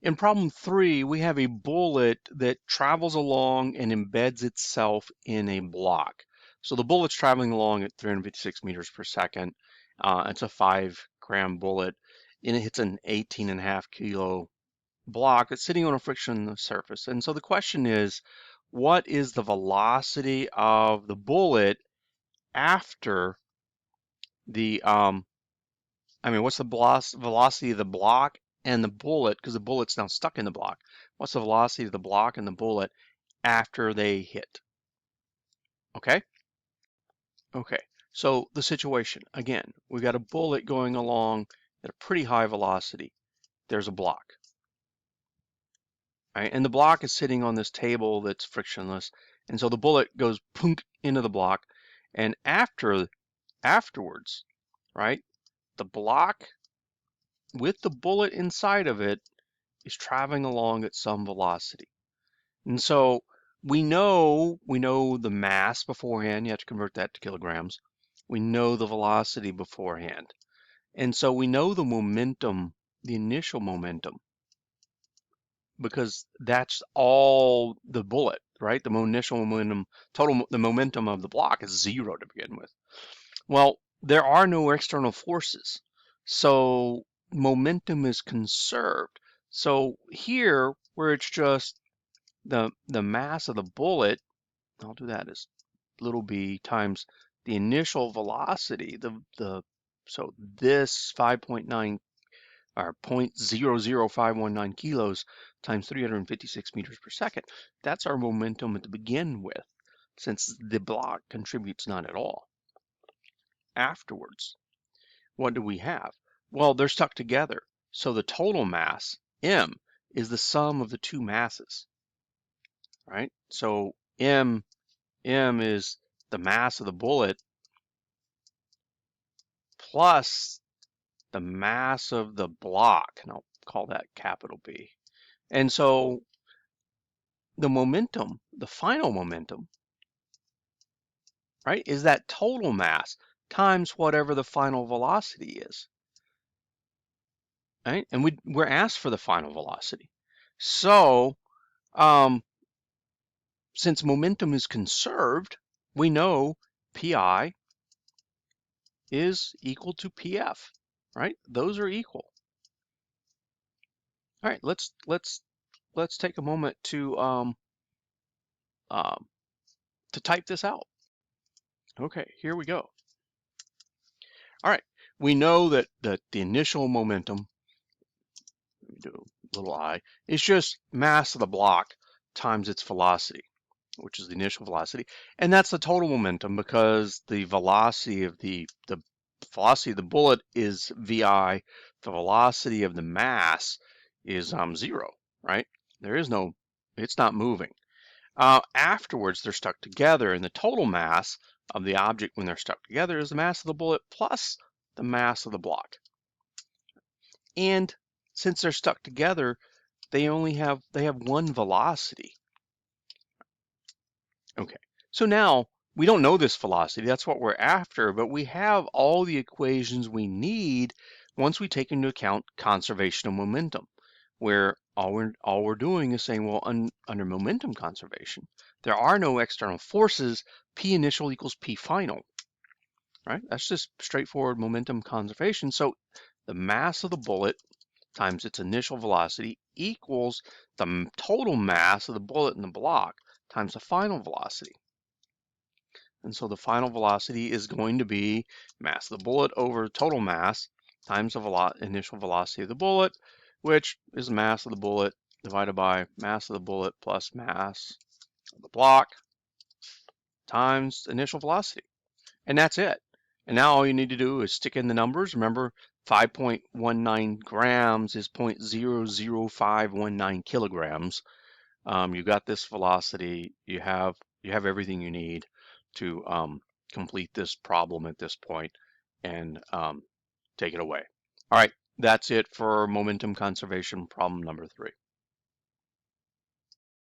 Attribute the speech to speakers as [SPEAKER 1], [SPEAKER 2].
[SPEAKER 1] In problem 3, we have a bullet that travels along and embeds itself in a block. So the bullet's traveling along at 356 meters per second. It's a 5-gram bullet, and it hits an 18.5 kilo block that's sitting on a frictionless surface. And so the question is, what is the velocity of the bullet after the what's the velocity of the block and the bullet, because the bullet's now stuck in the block. What's the velocity of the block and the bullet after they hit? Okay? Okay. So the situation, again, we've got a bullet going along at a pretty high velocity. There's a block, right? And the block is sitting on this table that's frictionless. And so the bullet goes punk into the block. And afterwards, right, the block with the bullet inside of it is traveling along at some velocity. And so we know the mass beforehand. You have to convert that to kilograms. We know the velocity beforehand. And so we know the momentum, the initial momentum, because that's all the bullet, right? The initial momentum, the momentum of the block is 0 to begin with. Well, there are no external forces. So momentum is conserved. So here, where it's just the mass of the bullet, I'll do that as little b times the initial velocity, so this 5.9 or 0.00519 kilos times 356 meters per second. That's our momentum to begin with, since the block contributes none at all. Afterwards, what do we have? Well, they're stuck together. So the total mass, m, is the sum of the two masses, right? So m is the mass of the bullet plus the mass of the block, and I'll call that capital B. And so the momentum, the final momentum, right, is that total mass times whatever the final velocity is, right? And we're asked for the final velocity. So since momentum is conserved, we know PI is equal to PF, right? Those are equal. All right, let's take a moment to type this out. Okay, here we go. All right, we know that the initial momentum, let me do a little I, is just mass of the block times its velocity, which is the initial velocity, and that's the total momentum because the velocity of the velocity of the bullet is VI, the velocity of the mass is 0, right? There is no, it's not moving. Afterwards, they're stuck together, and the total mass of the object when they're stuck together is the mass of the bullet plus the mass of the block. And since they're stuck together, they have one velocity. Okay, so now we don't know this velocity. That's what we're after, but we have all the equations we need once we take into account conservation of momentum, where all we're doing is saying, well, under momentum conservation, there are no external forces. P initial equals P final, right? That's just straightforward momentum conservation. So the mass of the bullet times its initial velocity equals the total mass of the bullet in the block times the final velocity. And so the final velocity is going to be mass of the bullet over total mass times the initial velocity of the bullet, which is mass of the bullet divided by mass of the bullet plus mass of the block times initial velocity. And that's it. And now all you need to do is stick in the numbers. Remember, 5.19 grams is 0.00519 kilograms. You got this velocity. You have everything you need to complete this problem at this point and take it away. All right, that's it for momentum conservation problem number 3.